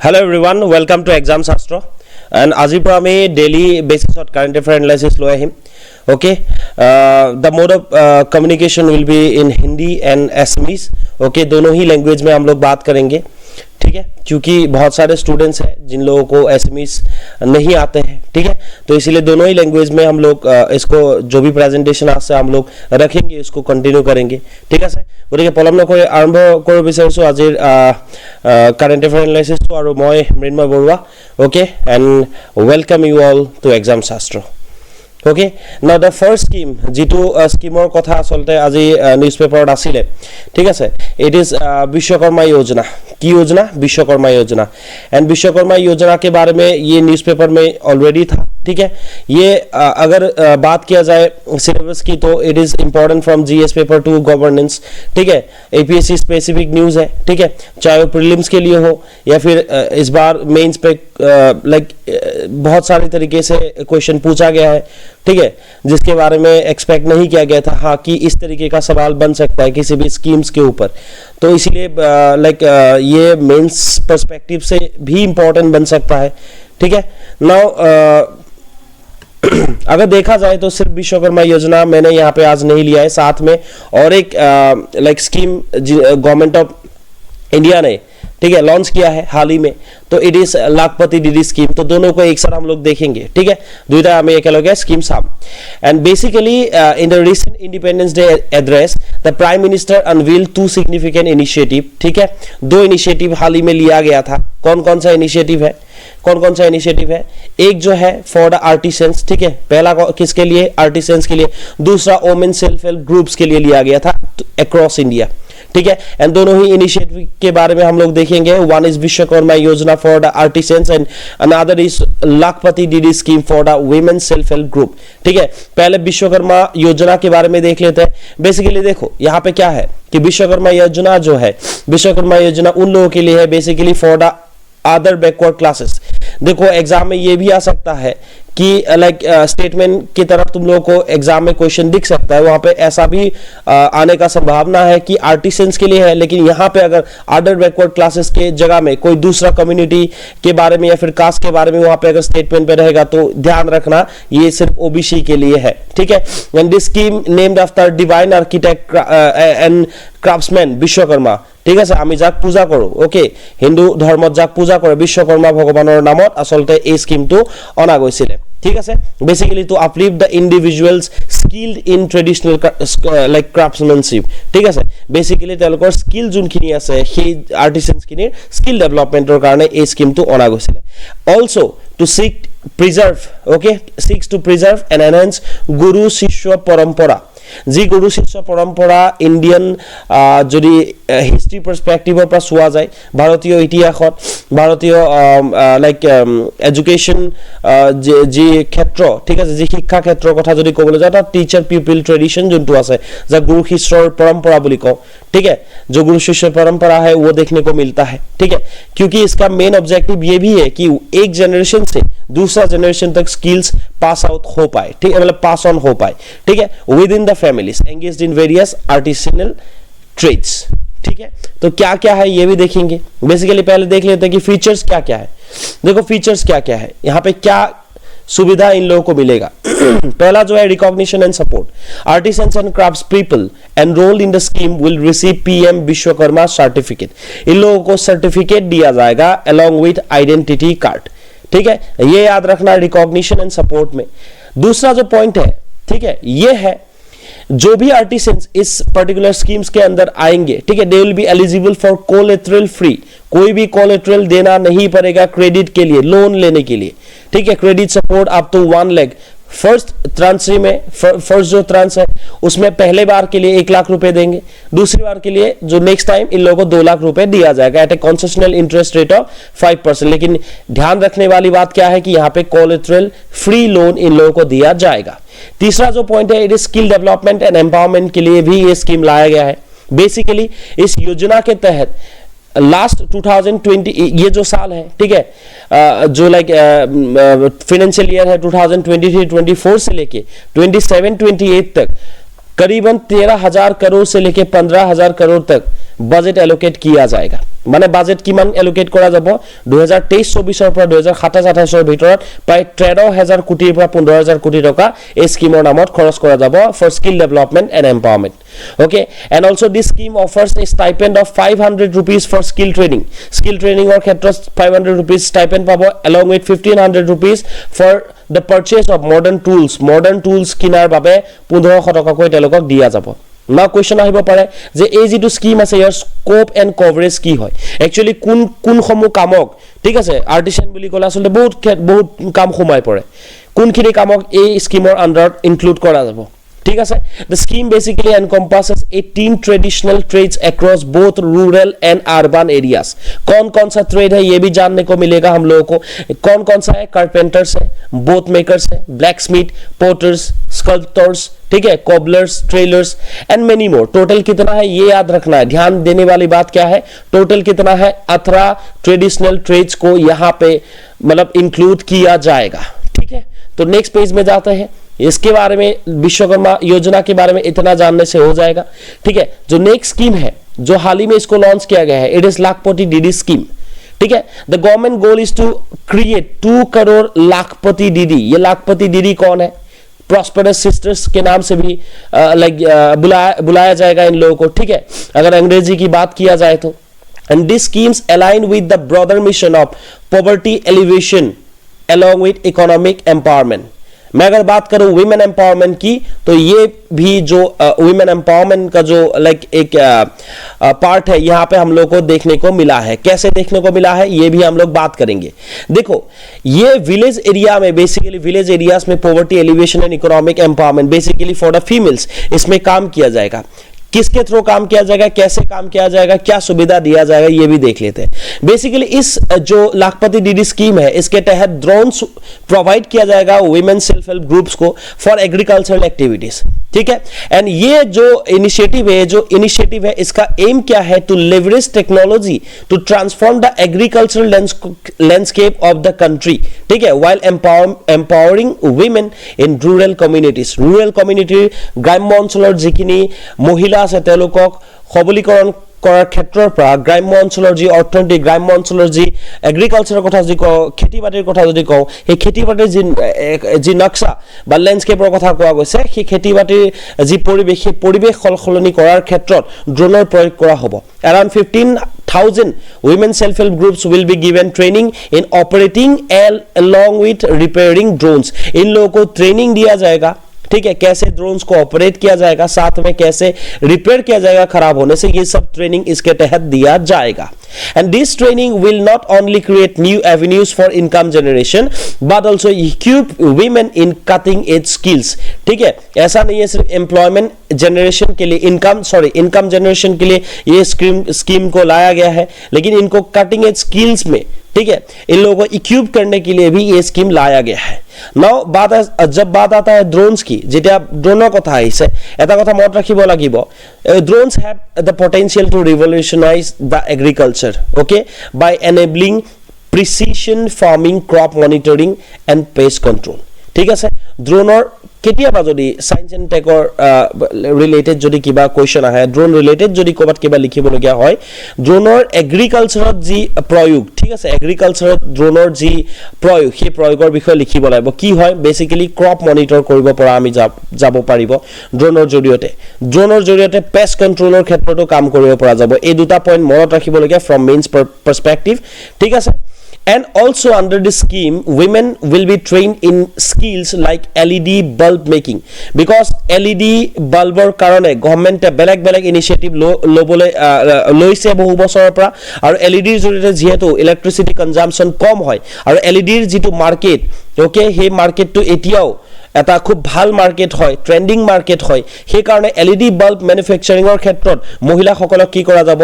Hello everyone, welcome to Exam Shastro. And আজিৰ পৰা আমি ডেইলি বেসিছত কারেন্ট অ্যাফেয়ার এনালাইসিস লৈ আহিম. Okay, the mode of communication will be in Hindi and Assamese. Okay, दोनों ही language में हम लोग बात करेंगे. ठीक है, क्योंकि बहुत सारे स्टूडेंट्स हैं जिन लोगों को एसएमएस नहीं आते हैं. ठीक है, तो इसीलिए दोनों ही लैंग्वेज में हम लोग इसको जो भी प्रेजेंटेशन आज से हम लोग रखेंगे इसको कंटिन्यू करेंगे. ठीक है सर, गतिके पलम नकरि आरम्भ কৰিব বিচাৰিছো আজিৰ কারেন্ট অ্যাফেয়ার এনালাইসিসটো আৰু মই Mrinmoy Baruah. Okay, and welcome you all to exam Shastra. Okay, now the first scheme जितु स्कीमर कथा आसलते আজি न्यूज पेपर आसिले. ठीक है, इट इज विश्वकर्मा योजना. की योजना? विश्वकर्मा योजना. एंड विश्वकर्मा योजना के बारे में ये न्यूज पेपर में ऑलरेडी था. ठीक है, ये अगर बात किया जाए सिलेबस की तो it is important from GS paper two governance. ठीक है, एपीएससी स्पेसिफिक न्यूज है. ठीक है, चाहे वो प्रीलिम्स के लिए हो या फिर इस बार मेंस पे लाइक बहुत सारे तरीके से क्वेश्चन पूछा गया है. ठीक है, जिसके बारे में एक्सपेक्ट नहीं किया गया था हाँ कि इस तरीके का सवाल बन सकता है किसी भी स्कीम्स के ऊपर. तो इसलिए लाइक ये मेंस पर्सपेक्टिव से भी इंपॉर्टेंट बन सकता है. ठीक है, नाउ अगर देखा जाए तो सिर्फ विश्वकर्मा योजना मैंने यहाँ पे आज नहीं लिया है, साथ में और एक like scheme government of India ने ठीक है लॉन्च किया है हाल ही में, तो it is Lakhpati Didi scheme. तो दोनों को एक साथ हम लोग देखेंगे. ठीक है, दुईटा हमें एक लगे स्कीम साम. And basically in the recent Independence Day address the prime minister unveil two significant initiative. ठीक है, दो इनिशिएटिव हाल ही में लिया गया था. कौन कौन सा इनिशिएटिव है? एक जो है फॉर द आर्टिसंस. ठीक है, पहला किसके लिए? आर्टिसंस के लिए. दूसरा वोमेन सेल्फ हेल्प ग्रुप्स के लिए लिया गया था अक्रॉस इंडिया. ठीक है, एंड दोनों ही इनिशिएटिव के बारे में हम लोग देखेंगे. One is Vishwakarma Yojana for the artisans and another is Lakhpati Didi scheme for the women self help group. ठीक है, पहले विश्वकर्मा योजना के बारे में देख लेते हैं. बेसिकली देखो यहाँ पे क्या है कि विश्वकर्मा योजना जो है, विश्वकर्मा योजना उन लोगों के लिए है basically for the other backward classes. देखो एग्जाम में ये भी आ सकता है कि लाइक स्टेटमेंट की तरफ तुम लोगों को एग्जाम में क्वेश्चन दिख सकता है, वहां पे ऐसा भी आने का संभावना है कि आर्टिसंस के लिए है, लेकिन यहाँ पे अगर अदर बैकवर्ड क्लासेस के जगह में कोई दूसरा कम्युनिटी के बारे में या फिर कास्ट के बारे में वहां पे अगर स्टेटमेंट पे रहेगा तो ध्यान रखना ये सिर्फ ओबीसी के लिए है. ठीक है, and this scheme named after divine architect and craftsman Vishwakarma. ठीक है, आमी जाक पूजा करो. ओके, हिंदू धर्मत जाक पूजा करे विश्वकर्मा भगवानर नामत आसलते এই স্কিমটো অনা গৈছিলে. ঠিক আছে, basically to uplift the individuals skilled in traditional like craftsmanship. ঠিক আছে, বেসিক্যালি তেওঁলোকৰ স্কিল যোনখিনি আছে সেই আৰ্টিসেন্সখিনিৰ স্কিল ডেভেলপমেন্টৰ কাৰণে এই স্কিমটো অনা গৈছিলে. Also to seek preserve. Okay, seeks to preserve and enhance গুৰু শিষ্য পৰম্পৰা. जी गुरु शिष्य परम्परा इंडियन যদি हिस्ट्री पर्सपेक्टिवर पर चुआ जाए भारतीय इतिहासत भारतीय लाइक एजुकेशन जी क्षेत्र. ठीक है, जी शिक्षा क्षेत्र कथा যদি ক'বলৈ যাওঁ তাত टीचर पिपल ट्रेडिशन जोंटो আছে जा गुरु शिष्यर परंपरा বুলি কওঁ. ठीक है, जो गुरु शिष्य परंपरा है वो देखने को मिलता है. ठीक है, क्योंकि इसका मेन ऑब्जेक्टिव ये भी है कि एक जनरेशन से दूसरा जनरेशन तक स्किल्स पास आउट हो पाए. ठीक है, मतलब पास ऑन हो पाए. ठीक है, within the families engaged in various artisanal trades. ठीक है, तो क्या क्या है ये भी देखेंगे. बेसिकली पहले देख लेते हैं कि फीचर्स क्या क्या है. देखो फीचर्स क्या क्या है, यहाँ पे क्या सुविधा इन लोगों को मिलेगा. पहला जो है recognition and support. Artisans and crafts people enrolled in the scheme will receive PM Vishwakarma certificate. इन लोगों को सर्टिफिकेट दिया जाएगा अलोंग विथ आइडेंटिटी कार्ड. ठीक है, ये याद रखना रिकॉग्निशन एंड सपोर्ट में. दूसरा जो पॉइंट है, ठीक है, ये है जो भी आर्टिसंस इस पर्टिकुलर स्कीम्स के अंदर आएंगे, ठीक है, they will be eligible for collateral free. कोई भी कोलेटरल देना नहीं पड़ेगा क्रेडिट के लिए, लोन लेने के लिए. ठीक है, credit support up to 1 lakh. First tranche में फर्स्ट जो ट्रांस है उसमें पहले बार के लिए 1 लाख रुपए देंगे, दूसरी बार के लिए जो नेक्स्ट टाइम इन लोगों को 2 लाख रुपए दिया जाएगा at a concessional interest rate of 5%. लेकिन ध्यान रखने वाली बात क्या है कि यहाँ पे कोलेटरल फ्री लोन इन लोगों को दिया जाएगा. तीसरा जो पॉइंट है it is skill development and empowerment के लिए भी ये स्कीम लाया गया है. बेसिकली इस योजना के तहत लास्ट 2020 ये जो साल है, ठीक है, जो लाइक फाइनेंशियल ईयर है 2023-24 से लेके 27-28 तक करीबन 13,000 करोड़ से लेके 15,000 करोड़ तक बजट एलोकेट किया जाएगा. মানে বাজেট কিমান এলোকেট কৰা যাব 2023-24 পৰা 2027-28 ভিতৰত প্ৰায় 13,000 কোটিৰ পৰা 15,000 কোটি টকা এই স্কিমৰ নামত খৰচ কৰা যাব for skill development and empowerment okay and also this scheme offers a stipend of 500 rupees for skill training or ক্ষেত্ৰত 500 rupees stipend পাব along with 1500 rupees for the purchase of modern tools কিনাৰ বাবে 1500 টকাকৈ তেওঁলোকক দিয়া যাব না কোৱেশ্চন আহিব পাৰে যে এই যেটো স্কিম আছে ইয়াৰ স্কোপ এণ্ড কভাৰেজ কি হয় একচুয়ালি কোন সমূহ কামক ঠিক আছে আৰ্টিসান বুলি ক'লে আসলে বহুত কাম সোমাই পৰে কোনখিনি কামক এই স্কিমৰ আন্ডাৰত ইনক্লুড কৰা যাব ঠিক আছে the scheme basically encompasses 18 traditional trades across both rural and urban areas कौन सा ट्रेड है ये भी जानने को मिलेगा हम लोगों को कौन सा है कारपेंटर्स है बोट मेकर्स है ब्लैकस्मिथ पोर्टर्स स्कल्पटर्स ठीक है cobblers tailors and many more total कितना है ये याद रखना है ध्यान देने वाली बात क्या है टोटल कितना है 18 ट्रेडिशनल ट्रेड्स को यहाँ पे मतलब इंक्लूड किया जाएगा ठीक है तो नेक्स्ट पेज में जाते हैं इसके बारे में विश्वकर्मा योजना के बारे में इतना जानने से हो जाएगा ठीक है जो नेक्स्ट स्कीम है जो हाल ही में इसको लॉन्च किया गया है it is Lakhpati Didi scheme ठीक है the government goal is to create 2 crore Lakhpati Didi ये लाखपति डीडी कौन है प्रॉस्पेरस सिस्टर्स के नाम से भी बुलाया जाएगा इन लोगों को ठीक है अगर अंग्रेजी की बात किया जाए तो and this schemes align with the broader mission of poverty alleviation along with economic empowerment मैं अगर बात करूं वुमेन एम्पावरमेंट की तो ये भी जो वुमेन एम्पावरमेंट का जो लाइक एक पार्ट है यहां पे हम लोग को देखने को मिला है कैसे देखने को मिला है ये भी हम लोग बात करेंगे देखो ये विलेज एरिया में बेसिकली विलेज एरियाज में poverty alleviation and economic empowerment basically for the females इसमें काम किया जाएगा किसके थ्रू काम किया जाएगा कैसे काम किया जाएगा क्या सुविधा दिया जाएगा ये भी देख लेते हैं बेसिकली इस जो लाखपति डीडी स्कीम है इसके तहत ड्रोन्स प्रोवाइड किया जाएगा वुमेन सेल्फ हेल्प ग्रुप्स को फॉर एग्रीकल्चरल एक्टिविटीज ठीक है एंड ये जो इनिशिएटिव है इसका एम क्या है to leverage technology to transform the agricultural landscape of the country ठीक है while empowering women in rural community ग्राम्य अंचলৰ যিখিনি মহিলা আছে তেওঁলোকক সবলীকৰণ কৰাৰ ক্ষেত্ৰৰ পৰা গ্ৰাম্য অঞ্চলৰ যি অৰ্থনীতি গ্ৰাম্য অঞ্চলৰ যি এগ্ৰিকালচাৰৰ কথা যি খেতি বাতিৰ কথা যদি কওঁ এই খেতি বাতিৰ যি নক্সা বা ল্যান্ডস্কেপৰ কথা কোৱা গৈছে সেই খেতি বাতিৰ যি পৰিবেশ সলনি কৰাৰ ক্ষেত্ৰত ড্ৰোনৰ প্ৰয়োগ কৰা হ'ব around 15,000 women self help groups will be given training in operating along with repairing drones इन लोगों को ट्रेनिंग दिया जाएगा ठीक है कैसे ड्रोन्स को ऑपरेट किया जाएगा साथ में कैसे रिपेयर किया जाएगा खराब होने से ये सब ट्रेनिंग इसके तहत दिया जाएगा and this training will not only create new avenues for income generation but also equip women in cutting edge skills ठीक है ऐसा नहीं है सिर्फ एम्प्लॉयमेंट जनरेशन के लिए इनकम जनरेशन के लिए ये स्कीम को लाया गया है लेकिन इनको कटिंग एज स्किल्स में ठीक है इन लोगों को इक्विप करने के लिए भी ये स्कीम लाया गया है नाउ जब बात आता है ड्रोन्स की जेटा ड्रोনৰ কথা আহিছে এটা কথা মনত ৰাখিব লাগিব drones have the potential to revolutionize the agriculture okay by enabling precision farming crop monitoring and pest control ঠিক আছে ড্ৰোনৰ কেতিয়াবা যদি সায়েন্স এন্ড টেকৰ ৰিলেটেড যদি কিবা কোৱেশ্চন আহে ড্ৰোন ৰিলেটেড যদি ক'বাত কিবা লিখিবলগীয়া হয় ড্ৰোনৰ এগ্ৰিকালচাৰত যি প্ৰয়োগ ঠিক আছে এগ্ৰিকালচাৰত ড্ৰোনৰ যি প্ৰয়োগ সেই প্ৰয়োগৰ বিষয়ে লিখিব লাগিব কি হয় বেসিক্যালি ক্ৰপ মনিটৰ কৰিব পৰা আমি যাব পাৰিব ড্ৰোনৰ জৰিয়তে পেষ্ট কন্ট্ৰোলৰ ক্ষেত্ৰতো কাম কৰিব পৰা যাব এই দুটা পইণ্ট মনত ৰাখিবলগীয়া ফ্ৰম মেইনছ পাৰ্সপেক্টিভ ঠিক আছে And also under this scheme women will be trained in skills like LED bulb making because LED bulbor karone government beleg initiative lobole loise বহু বছৰৰ পৰা আৰু LED জৰিয়তে যেহেতু ইলেক্ট্ৰিসিটি কনজাম্পশন কম হয় আৰু LED ৰ যেটো মাৰ্কেট ওকে হে মাৰ্কেটটো এতিয়াও এটা খুব ভাল মার্কেট হয় ট্রেন্ডিং মার্কেট হয় সেই কারণে এলইডি বাল্ব ম্যানুফ্যাকচারিংৰ ক্ষেত্ৰত মহিলাসকলক কি কৰা যাব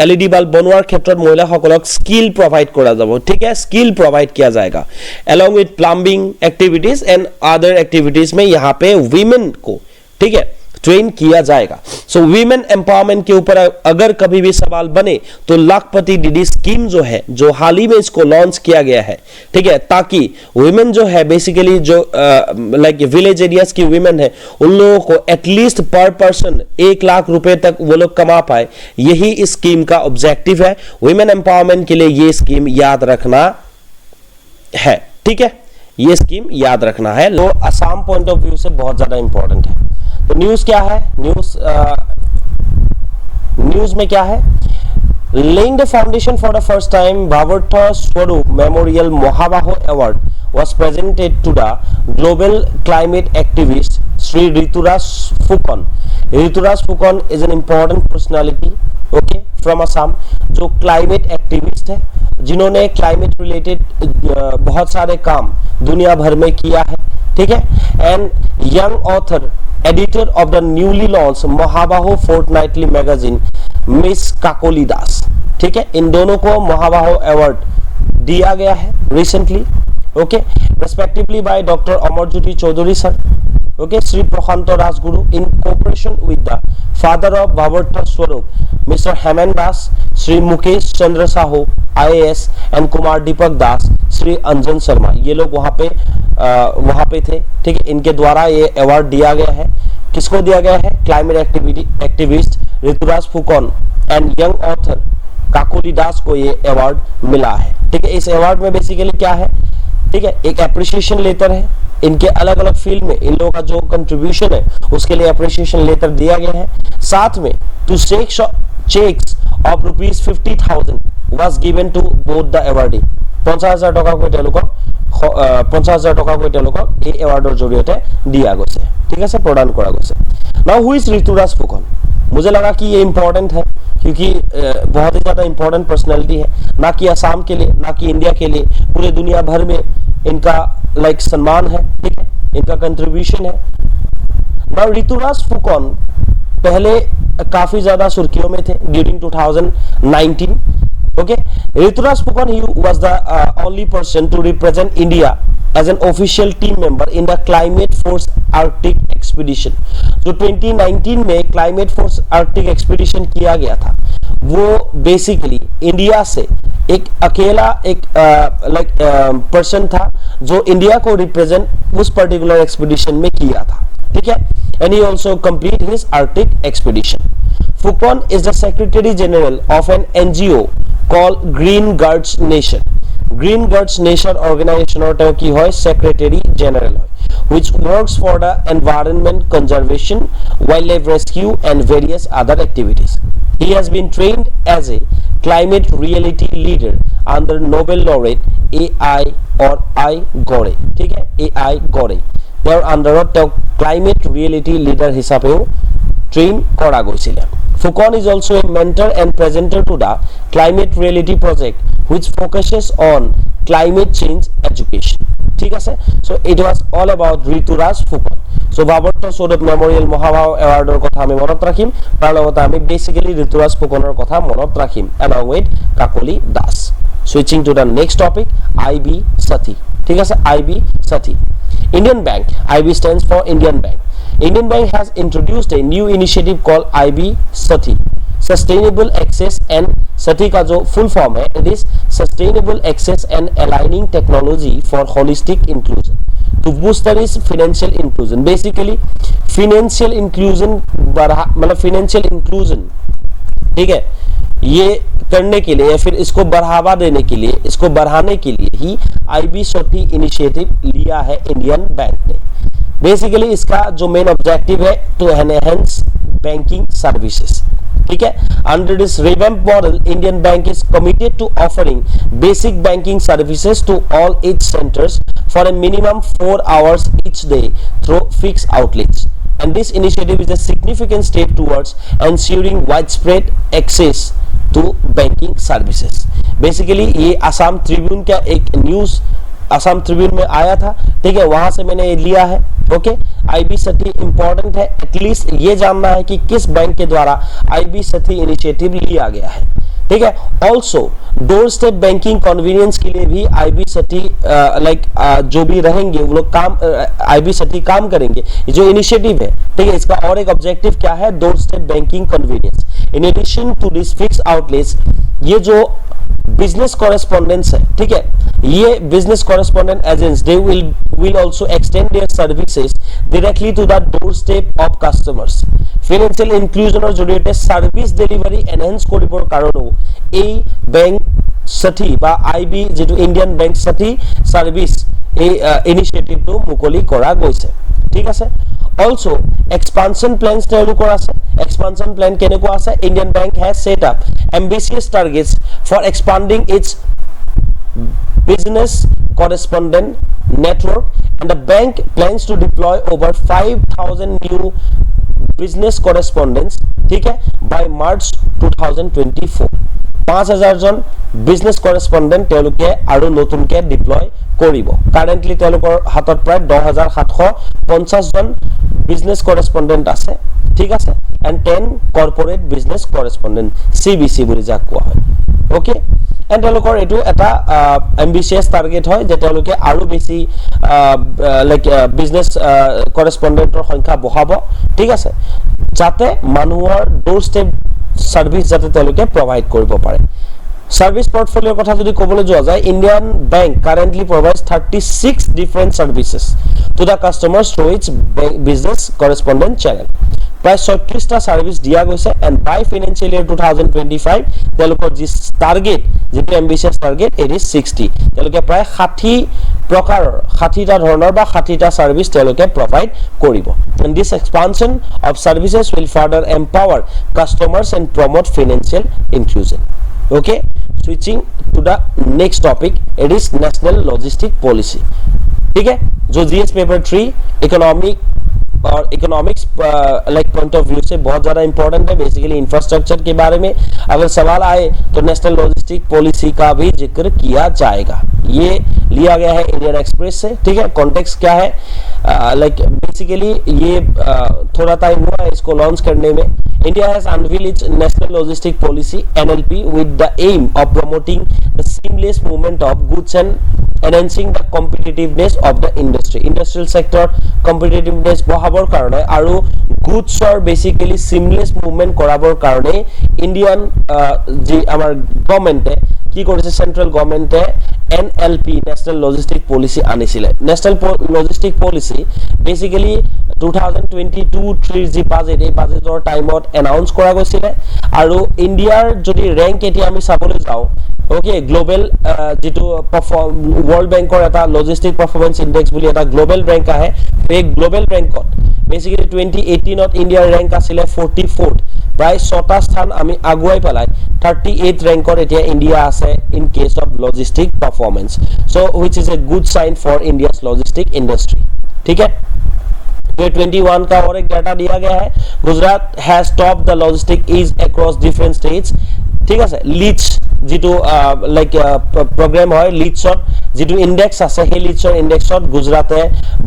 এলইডি বাল্ব বনোৱাৰ ক্ষেত্ৰত মহিলাসকলক স্কিল প্রভাইড কৰা যাব ठीक है स्किल प्रोवाइड किया जाएगा along with plumbing activities and other activities में यहाँ पे women को ठीक है ट्रेन किया जाएगा। सो वीमेन एम्पावरमेंट के ऊपर अगर कभी भी सवाल बने तो लाखपति दीदी स्कीम जो है, जो हाल ही में इसको लॉन्च किया गया है, ठीक है, ताकि वीमेन जो है बेसिकली जो लाइक विलेज एरियाज की वीमेन है उन लोगों को एटलीस्ट पर पर्सन 1 लाख रुपए तक वो लोग कमा पाए। यही इस स्कीम का ऑब्जेक्टिव है। वीमेन एम्पावरमेंट के लिए ये स्कीम याद रखना है, ठीक है, ये स्कीम याद रखना है। तो असम पॉइंट ऑफ व्यू से बहुत ज्यादा इंपॉर्टेंट है। तो न्यूज क्या है, न्यूज में क्या है, laying the foundation for the first time, Bhavarta Swarup Memorial Mohabaho Award was presented to the global climate activist Sri Rituraj Phukon. Rituraj Phukon is an important personality, okay, from Assam, जो climate activist है, जिन्होंने climate related बहुत सारे काम दुनिया भर में किया है, ठीक है, and young author, editor of the newly launched Mohabaho Fortnightly magazine, miss Kakoli Das, ठीक है, इन दोनों को मोहाबाहो अवार्ड दिया गया है recently, okay, respectively by doctor Amarjyoti Choudhury sir, okay, Shri Prashant Rajguru in cooperation with the father of Bhavarta Swarup mister Heman Das, Shri Mukesh Chandra Sahu IAS and Kumar Deepak Das, Shri Anjan Sharma, ये लोग वहां पे थे, ठीक है, इनके द्वारा ये अवार्ड दिया गया है। किसको दिया गया है, climate activist Rituraj Phukan and young author Kakoli Das को ये अवार्ड मिला है, ठीक है। इस अवार्ड में बेसिकली क्या है, ठीक है, एक एप्रिसिएशन लेटर है, इनके अलग अलग फील्ड में इन लोगों का जो कंट्रीब्यूशन है उसके लिए एप्रिसिएशन लेटर दिया गया है। साथ में two cheques of ₹50,000 was given to both the awardee. 50,000 টকাকৈ তেওঁলোকক 50,000 টকাকৈ তেওঁলোকক এই এৱাৰ্ডৰ জৰিয়তে দিয়া গৈছে, ঠিক আছে, প্ৰদান কৰা গৈছে। Now who is Rituraj Phukan, मुझे लगा कि ये इंपॉर्टेंट है क्योंकि बहुत ही ज्यादा इंपॉर्टेंट पर्सनैलिटी है, ना कि असम के लिए, ना कि इंडिया के लिए, पूरे दुनिया भर में इनका लाइक सम्मान है, ठीक है, इनका कंट्रीब्यूशन है। नाउ ऋतुराज फुकन पहले काफी ज्यादा सुर्खियों में थे during 2019, okay, Rituraj Phukon, he was the only person to represent India as an official team member in the Climate Force Arctic Expedition। जो 2019 में Climate Force Arctic Expedition किया गया था, वो बेसिकली इंडिया से एक अकेला एक पर्सन था जो इंडिया को रिप्रेजेंट उस पर्टिकुलर एक्सपीडिशन में किया था, ठीक है, and he also complete his Arctic expedition। Phukon is the Secretary General of an NGO called Green Guards Nation। Green Guards Nation organization और की है Secretary General, which works for the environment conservation, wildlife rescue and various other activities। He has been trained as a climate reality leader under Nobel laureate AI और I Gore, ठीक है, AI Gore, তেওঁৰ আন্ডাৰত তেওঁ climate reality leader হিচাপেও train কৰা গৈছিল। Phukon is also a mentor and presenter to the Climate Reality Project, which focuses on climate change education, ঠিক আছে। So it was all about Rituraj Phukon। So ভাৱাৰ্তা স্বৰূপ memorial মহাবাহু এৱাৰ্ডৰ কথা আমি মনত ৰাখিম, তাৰ লগতে আমি বেসিক্যালি ঋতুৰাজ ফুকনৰ কথা মনত ৰাখিম along with Kakoli Das. Switching to the next topic, IB Sati, ঠিক আছে, IB Sati। Indian Bank, IB stands for Indian Bank। Indian Bank has introduced a new initiative called IB Sati, Sustainable Access and Sati का जो full form है, it is Sustainable Access and Aligning Technology for Holistic Inclusion to boost this financial inclusion। Basically financial inclusion मतलब financial inclusion, ठीक है, ये करने के लिए या फिर इसको बढ़ावा देने के लिए, इसको बढ़ाने के लिए ही IB Sati इनिशिएटिव लिया है इंडियन बैंक ने। बेसिकली इसका जो मेन ऑब्जेक्टिव है टू एनहांस बैंकिंग सर्विसेज, ठीक है। Under this revamp model, Indian Bank is committed to offering basic banking services to all its centres for a minimum 4 hours each day through fixed outlets, and this initiative is a significant step towards ensuring widespread access to banking services। Basically ये Assam Tribune का एक news Assam Tribune में आया था, ठीक है, वहां से मैंने लिया है, ओके। IB Sati इंपॉर्टेंट है, एटलीस्ट ये जानना है कि किस बैंक के द्वारा IB Sati इनिशिएटिव लिया गया है, ठीक है। Also door step banking convenience के लिए भी आईबी सटी जो भी रहेंगे वो लोग काम आईबी सटी काम करेंगे। जो इनिशिएटिव है, ठीक है, इसका और एक ऑब्जेक्टिव क्या है, doorstep banking convenience. In addition to this fix outlets, ये जो बिजनेस कॉरेस्पॉन्डेंट्स है, ठीक है, ये business correspondent agents they will also extend their services directly to the doorstep of customers। financial inclusion জৰিয়তে সার্ভিস ডেলিভারি এনহান্স কৰিবৰ কাৰণেও এই বেংক সাথী বা আইবি যেটো ইন্ডিয়ান বেংক সাথী সার্ভিস এই ইনিশিয়েটিভটো মুকলি কৰা গৈছে, ঠিক আছে। Also expansion plans তেওঁলোকৰ আছে। expansion plan কেনেকুৱা আছে, Indian Bank has set up ambitious targets for expanding its business correspondent network, and the bank plans to deploy over 5,000 new business correspondents, ठीक है, by March 2024। 5,000 জন বিজনেস কৰেস্পন্ডেন্ট তেওঁলোকে আৰু নতুনকে deploy কৰিব। কারেন্টলি তেওঁলোকৰ হাতত প্ৰায় 10,750 জন বিজনেস কৰেস্পন্ডেন্ট আছে, ঠিক আছে, and 10 corporate business correspondent CBC বুলি যাক কোৱা হয়। ওকে, এন্ড তেওঁলোকৰ এটো এটা এম্বিশিয়াস টার্গেট হয় যে তেওঁলোকে আৰু বেছি বিজনেস করেসপন্ডেন্টৰ সংখ্যা বঢ়াব, ঠিক আছে, যাতে মানুহৰ ডোৰ স্টেপ সার্ভিস যাতে তেওঁলোকে প্রভাইড কৰিব পাৰে। সার্ভিস পোর্টফোলিওর কথা যদি কবলৈ যোৱা যায়, Indian Bank currently provides 36 different services to the customers through its business correspondent channel. প্ৰায় 36টা সার্ভিস দিয়া গৈছে, এন্ড বাই ফাইনান্সিয়াল ইয়ার 2025 তেওঁলোকৰ যি টার্গেট, যেটো এম্বিশিয়াস টার্গেট, ইট ইজ 60। তেওঁলোকে প্ৰায় 60 প্ৰকাৰৰ 60টা ধৰণৰ বা 60টা সার্ভিস তেওঁলোকে প্রভাইড কৰিব। and this expansion of services will further empower customers and promote financial inclusion। okay, switching to the next topic, it is national logistic policy, ठीक है, जो जीएस पेपर 3 इकोनॉमिक और इकोनॉमिक्स पॉइंट ऑफ व्यू से बहुत ज्यादा important है। Basically infrastructure के बारे में अगर सवाल आए तो नेशनल लॉजिस्टिक पॉलिसी का भी जिक्र किया जाएगा। ये लिया गया है इंडियन एक्सप्रेस से, ठीक है। कॉन्टेक्स्ट क्या है, बेसिकली ये थोड़ा टाइम हुआ है इसको लॉन्च करने में। India has unveiled its national logistic policy (NLP) with the aim of promoting the seamless movement of goods and enhancing the competitiveness of the industry। Industrial sector competitiveness বঢ়াবৰ কাৰণে আৰু গুডছৰ বেসিক্যালি সিমলেস মুভমেন্ট কৰাবৰ কাৰণে Indian যি আমাৰ গভৰ্নমেন্টে কি কৰিছে, সেন্ট্রাল গভর্নমেন্টে NLP নেশনাল লজিস্টিক পলিসি আনিছিলে। নেশনাল লজিস্টিক পলিসি বেসিক্যালি 2022-3 যি বাজেট, এই বাজেটৰ টাইমত এনাউন্স কৰা গৈছিলে। আৰু ইন্ডিয়াৰ যদি ৰেংক এতিয়া আমি চাবলৈ যাওঁ, ওকে, গ্লোবেল যেটো ওয়ার্ল্ড ব্যাংকৰ এটা লজিস্টিক পারফরমেন্স ইন্ডেক্স বুলি এটা গ্লোবেল র্যাঙ্ক আহে। এই গ্লোবেল র্যাঙ্কত বেসিক্যালি 2018ত ইন্ডিয়াৰ ৰ্যাঙ্ক আছিলে 44th, প্ৰায় 6টা স্থান আমি আগুৱাই পেলাই 38th ৰ্যাঙ্কত এতিয়া ইন্ডিয়া আছে in case of logistic performance. So which is a good sign for India's logistic industry, ठीक है। 21 का और एक डाटा दिया गया है, Gujarat has top the logistic is across different states, ঠিক আছে। লিডস যেটো প্রগ্রাম হয়, লিডসত যেটো ইন্ডেক্স আছে, সেই লিডসৰ ইন্ডেক্সত গুজৰাটে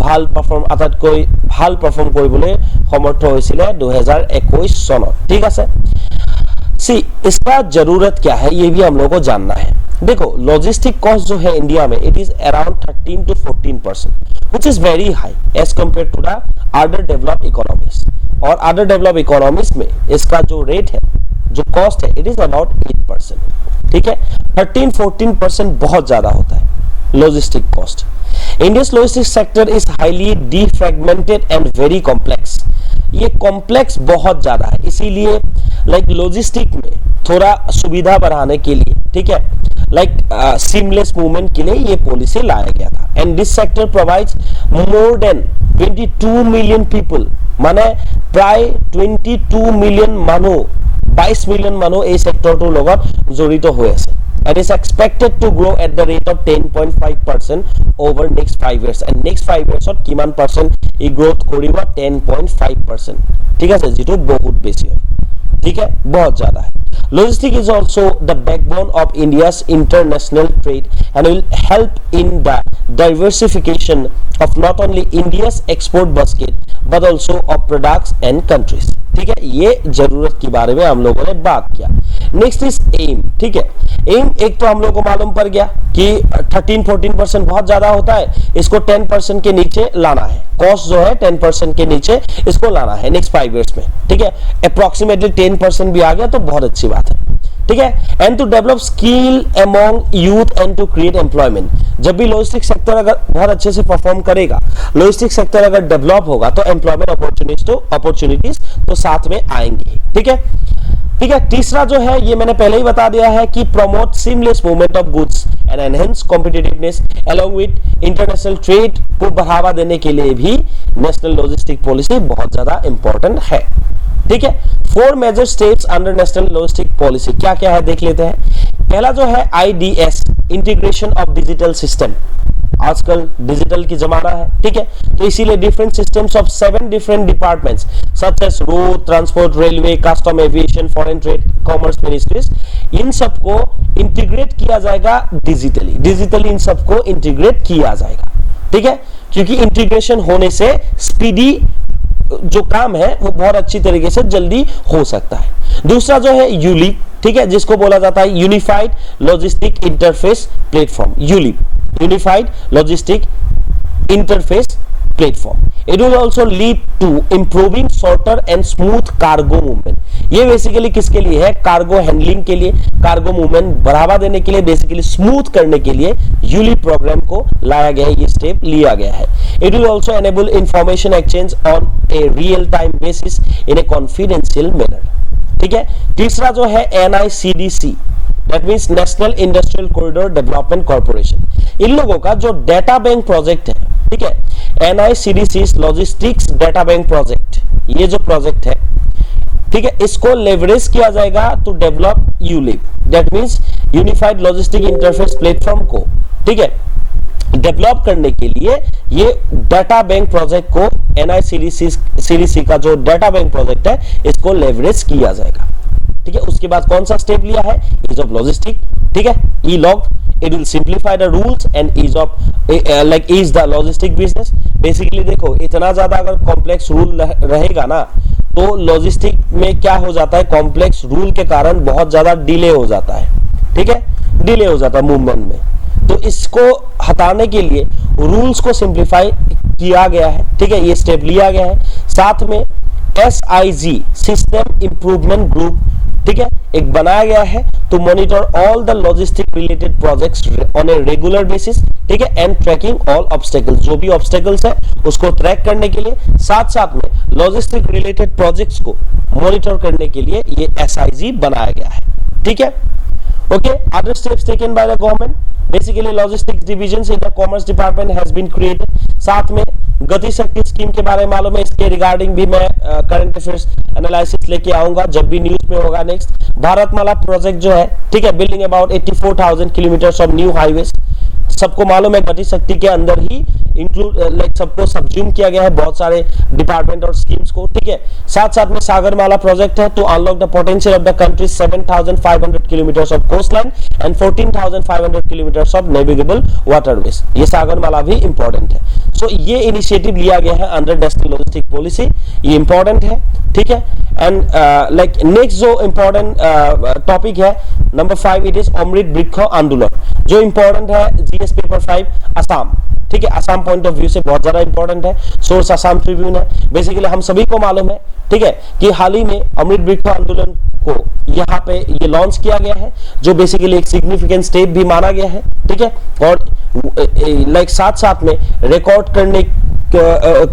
ভাল পারফর্ম আটাইতকৈ ভাল পারফর্ম কৰিবলৈ সমৰ্থ হৈছিলে 2021 চনত, ঠিক আছে। सी इसका जरूरत क्या है ये भी हम लोगों को जानना है। देखो, लॉजिस्टिक कॉस्ट जो है इंडिया में, it is around 13 to 14%, which is very high as compared to the other developed economies। और अदर डेवलप इकोनॉमीज में इसका जो रेट है, जो कॉस्ट है, इट इज अबाउट 8%, ठीक है। 13-14% बहुत ज्यादा होता है logistic cost. India's logistic sector is highly defragmented and very complex. ये कॉम्प्लेक्स बहुत ज्यादा है, इसीलिए लॉजिस्टिक में थोड़ा सुविधा बढ़ाने के लिए, ठीक है, सीमलेस मूवमेंट के लिए ये पॉलिसी लाया गया था। And this sector provides more than 22 million people, माने प्राय 22 मिलियन মানুহ, 22 মিলিয়ন মানুহ এই সেক্টৰটোৰ লগত জড়িত হৈ আছে। It is expected to grow at the rate of 10.5% over next 5 years, and next 5 years ত কিমান পার্সেন্ট এই গ্রোথ করিব, 10.5%, ঠিক আছে, যেটো বহুত বেশি হয়, ठीक है, बहुत ज्यादा है। Logistics is also the backbone of India's international trade and will help in the diversification of not only India's export basket but also of products and countries। ठीक है, ये जरूरत के बारे में हम लोगों ने बात किया। Next is aim. ठीक है, एम एक तो हम लोगों को मालूम पड़ गया कि 13-14% बहुत ज्यादा होता है, इसको 10% के नीचे लाना है। कॉस्ट जो है 10% के नीचे इसको लाना है नेक्स्ट 5 इयर्स में। ठीक है, अप्रोक्सीमेटली 10% भी आ गया तो बहुत अच्छी बात है। ठीक है, and to develop skill among youth and to create employment. जब भी लॉजिस्टिक सेक्टर अगर बहुत अच्छे से परफॉर्म करेगा, लॉजिस्टिक सेक्टर अगर डेवलप होगा तो एम्प्लॉयमेंट अपॉर्चुनिटीज तो साथ में आएंगे। ठीक है, ठीक है। तीसरा जो है ये मैंने पहले ही बता दिया है कि promote seamless movement of goods and enhance competitiveness along with international trade को बढ़ावा देने के लिए भी नेशनल लॉजिस्टिक पॉलिसी बहुत ज्यादा इंपॉर्टेंट है। ठीक है, 4 major steps under national logistic policy क्या क्या है देख लेते हैं। पहला जो है IDS, integration of digital system. आजकल डिजिटल की जमाना है। ठीक है, तो इसीलिए different systems of 7 different departments such as road, transport, railway, custom, aviation, foreign trade, commerce ministries, इन सबको इंटीग्रेट किया जाएगा डिजिटली इन सबको इंटीग्रेट किया जाएगा। ठीक है, क्योंकि इंटीग्रेशन होने से स्पीडी जो काम है वो बहुत अच्छी तरीके से जल्दी हो सकता है। दूसरा जो है यूलिप, ठीक है, जिसको बोला जाता है unified logistic interface platform, ULIP, unified logistic interface platform. It will also lead to improving shorter and smooth cargo movement. ये बेसिकली किसके लिए है? कार्गो हैंडलिंग के लिए, कार्गो मूवमेंट बढ़ावा देने के लिए, बेसिकली स्मूथ करने के लिए यूलिप प्रोग्राम को लाया गया है, ये स्टेप लिया गया है। It will also enable information exchange on a real time basis in a confidential manner. ठीक है, तीसरा जो है NICDC, that means national industrial corridor development corporation. इन लोगों का जो डेटा बैंक प्रोजेक्ट है, ठीक है, NICDC logistics data bank project, ये जो प्रोजेक्ट है, ठीक है, इसको लेवरेज किया जाएगा to develop ULIP, that means unified logistic interface platform को, ठीक है, डेवलप करने के लिए ये डाटा बैंक प्रोजेक्ट को NICDC का जो डाटा बैंक प्रोजेक्ट है इसको लेवरेज किया जाएगा। ठीक है, उसके बाद कौन सा स्टेप लिया है? ईज ऑफ लॉजिस्टिक, ठीक है, e log, it will simplify the rules and ease of ease the logistic business. Basically देखो, इतना ज्यादा अगर कॉम्प्लेक्स रूल रहेगा ना तो लॉजिस्टिक में क्या हो जाता है, कॉम्प्लेक्स रूल के कारण बहुत ज्यादा डिले हो जाता है। ठीक है, डिले हो जाता है मूवमेंट में, तो इसको हटाने के लिए रूल्स को सिंप्लीफाई किया गया है। ठीक है, ये स्टेप लिया गया है। साथ में SIG सिस्टम इंप्रूवमेंट ग्रुप, ठीक है, एक बनाया गया है to monitor all the logistic related projects on a regular basis, ठीक है, एंड ट्रैकिंग ऑल ऑब्स्टेकल्स, जो भी ऑब्स्टेकल्स है उसको ट्रैक करने के लिए, साथ साथ में लॉजिस्टिक रिलेटेड प्रोजेक्ट्स को मॉनिटर करने के लिए ये SIG बनाया गया है। ठीक है, okay, other steps taken by the government, basically logistics division in the commerce department has been created. साथ में गति शक्ति स्कीम के बारे में मालूम है, इसके रिगार्डिंग भी मैं करंट अफेयर्स एनालिसिस लेके आऊंगा जब भी न्यूज में होगा। नेक्स्ट, भारतमाला प्रोजेक्ट जो है, ठीक है, building about 84,000 kilometre of new highways. सबको मालूम है गति शक्ति के अंदर ही इंक्लूड सबको सबज्यूम किया गया है बहुत सारे डिपार्टमेंट और स्कीम्स को। ठीक है, साथ साथ में सागरमाला प्रोजेक्ट है to unlock the potential of the country 7,500 kilometre of coastline and 14,500 kilometre of navigable waterways. ये सागरमाला भी इंपॉर्टेंट है। सो ये इनिशिएटिव लिया गया है अंडर नेशनल लॉजिस्टिक पॉलिसी, ये इंपॉर्टेंट है। ठीक है, एंड नेक्स्ट जो इंपॉर्टेंट टॉपिक है नंबर 5, इट इज अमृत वृक्ष आंदोलन, जो इंपॉर्टेंट है GS पेपर 5 असम। ठीक है, असम पॉइंट ऑफ व्यू से बहुत ज्यादा इंपॉर्टेंट है। सोर्स असम ट्रिब्यून है। बेसिकली हम सभी को मालूम है, ठीक है, कि हाल ही में अमृत वृक्ष आंदोलन को यहाँ पे ये लॉन्च किया गया है, जो बेसिकली एक सिग्निफिकेंट स्टेप भी माना गया है। ठीक है, और साथ साथ में रिकॉर्ड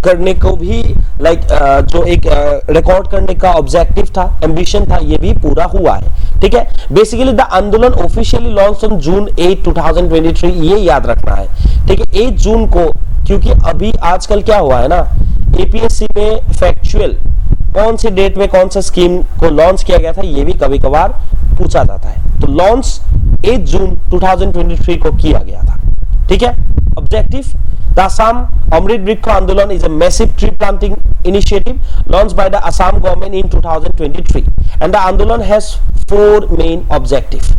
करने को भी जो एक रिकॉर्ड करने का ऑब्जेक्टिव था, एम्बिशन था, ये भी पूरा हुआ है। ठीक है, बेसिकली द आंदोलन ऑफिशियली लॉन्च ऑन जून 8, 2023, ये याद रखना है। ठीक है, 8 जून को, क्योंकि अभी आजकल क्या हुआ है ना, APSC में फैक्चुअल कौन सी डेट में कौन सा स्कीम को लॉन्च किया गया था ये भी कभी कभार पूछा जाता है। तो लॉन्च 8 जून 2023 को किया गया था। ठीक है, objective, the Assam Amrit Vriksha Andolan is a massive tree planting initiative launched by the Assam government in 2023 and the Andolan has 4 main objectives.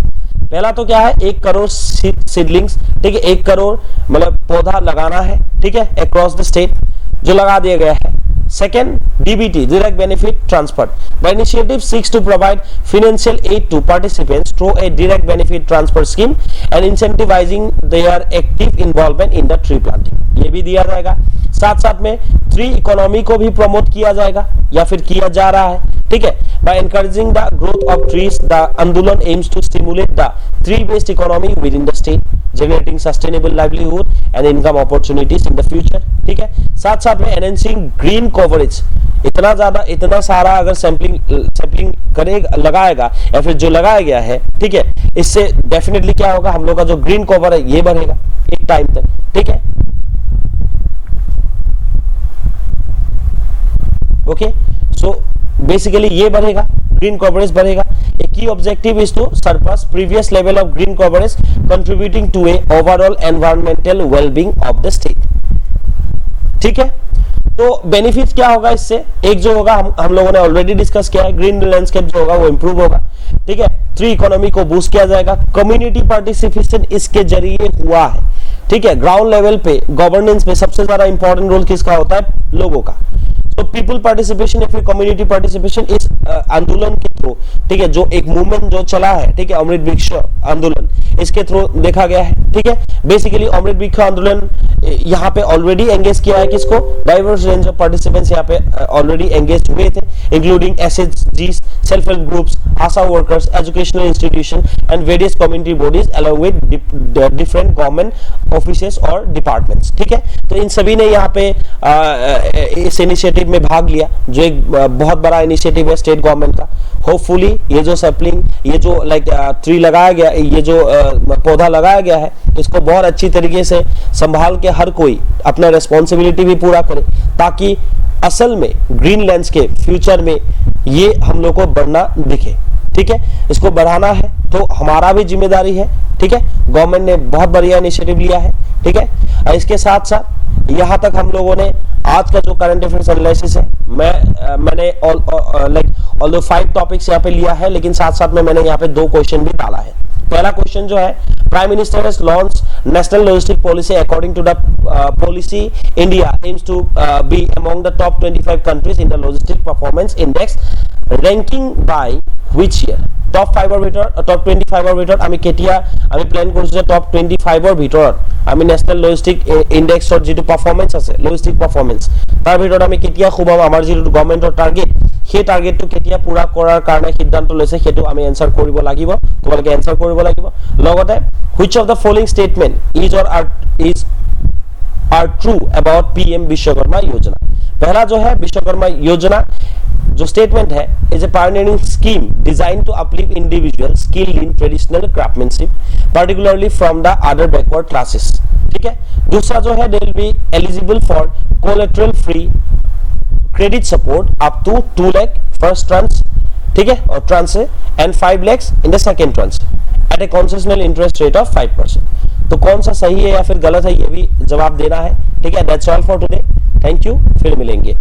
पहला तो क्या है, 1 करोड़ सीडलिंग्स, ठीक है, 1 करोड़ मतलब पौधा लगाना है, ठीक है, अक्रॉस द स्टेट, जो लगा दिया गया है। Second, DBT, direct benefit transfer. The initiative seeks to provide financial aid to participants through a direct benefit transfer scheme and incentivizing their active involvement in the tree planting. ये भी दिया जाएगा। साथ साथ में ट्री इकोनॉमी को भी promote किया जाएगा या फिर किया जा रहा है, ठीक है। By encouraging the growth of trees, the Andolan aims to stimulate the tree-based economy within the state, generating sustainable livelihood and income opportunities in the future, ठीक है। साथ साथ में enhancing green coverage, इतना सारा अगर सैंपलिंग करेगा, लगाएगा या फिर जो लगाया गया है, ठीक है, इससे डेफिनेटली क्या होगा, हम लोग का जो ग्रीन कवर है ये बढ़ेगा एक टाइम तक, ठीक है। ओके, सो बेसिकली ये बढ़ेगा, ग्रीन कवरेज बढ़ेगा। A key objective is to surpass previous level of green coverage, contributing to a overall environmental well-being of the state, ठीक है। तो बेनिफिट क्या होगा इससे, एक जो होगा हम लोगों ने ऑलरेडी डिस्कस किया है, ग्रीन लैंडस्केप जो होगा वो इंप्रूव होगा, ठीक है। ट्री इकोनॉमी को बूस्ट किया जाएगा, कम्युनिटी पार्टिसिपेशन इसके जरिए हुआ है, ठीक है। ग्राउंड लेवल पे गवर्नेंस में सबसे ज्यादा इंपॉर्टेंट रोल किसका होता है, लोगों का। तो पीपल पार्टिसिपेशन या फिर कम्युनिटी पार्टिसिपेशन इस आंदोलन के थ्रू, ठीक है, जो एक मूवमेंट जो चला है, ठीक है, अमृत वृक्ष आंदोलन, इसके थ्रू देखा गया है, ठीक है। बेसिकली अमृत वृक्ष आंदोलन यहाँ पे ऑलरेडी एंगेज किया है किसको, डाइवर्स रेंज ऑफ पार्टिसिपेंट्स यहाँ पे ऑलरेडी एंगेज हुए थे, इंक्लूडिंग एसएचजीज, self help groups, ASHA workers, educational institution and various community bodies along with different government offices और डिपार्टमेंट्स, ठीक है। तो इन सभी ने यहाँ पे इस इनिशिएटिव में भाग लिया, जो एक बहुत बड़ा इनिशिएटिव है स्टेट गवर्नमेंट का। होपफुली ये जो सैपलिंग, ये जो ट्री लगाया गया, ये जो पौधा लगाया गया है, इसको बहुत अच्छी तरीके से संभाल के हर कोई अपना रिस्पॉन्सिबिलिटी भी पूरा करे, ताकि असल में ग्रीन लैंडस्केप फ्यूचर में ये हम लोग को बढ़ना दिखे, ठीक है। इसको बढ़ाना है तो हमारा भी जिम्मेदारी है, ठीक है। गवर्नमेंट ने बहुत बढ़िया इनिशिएटिव लिया है, ठीक है। इसके साथ साथ यहाँ तक हम लोगों ने आज का जो करंट अफेयर्स एनालिसिस है, मैंने ऑल्दो 5 टॉपिक्स यहाँ पे लिया है, लेकिन साथ साथ में मैंने यहाँ पे 2 क्वेश्चन भी डाला है। पहला क्वेश्चन जो है, prime minister has launch national logistic policy according to the policy India aims to be among the top 25 countries in the logistic performance index ranking by which year. Top 5 ভিতৰত top 25 ভিতৰত আমি কেতিয়া আমি plan কৰিছো যে top 25 ভিতৰত আমি national logistic ইনডেক্সৰ যেটো পারফরম্যান্স আছে, লজিস্টিক পারফরম্যান্স, তাৰ ভিতৰত আমি কেতিয়া খুবাম, আমাৰ যেটো গভৰ্ণমেন্টৰ টাৰ্গেট, সেই টাৰ্গেটটো কেতিয়া পুৰা কৰাৰ কাৰণে সিদ্ধান্ত লৈছে, সেইটো আমি এনসার কৰিব লাগিব, তোমালোকে এনসার কৰিব লাগিব। লগতে which of the following statement are true about PM Vishwakarma योजना। पहला जो है विश्वकर्मा योजना जो स्टेटमेंट है, is a pioneering scheme design to uplift individual skilled in traditional craftmanship particularly from the other backward classes, ठीक है। दूसरा जो है, they will be eligible for collateral free credit support up to 2 lakh first tranche, ठीक है, और tranche and 5 lakh in the second tranche at a concessional interest rate of 5%। तो कौन सा सही है या फिर गलत है, ये भी जवाब देना है, ठीक है। That's all for today, thank you, फिर मिलेंगे।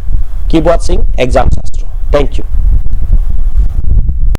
कीप वॉचिंग एग्जाम शास्त्र, थैंक यू।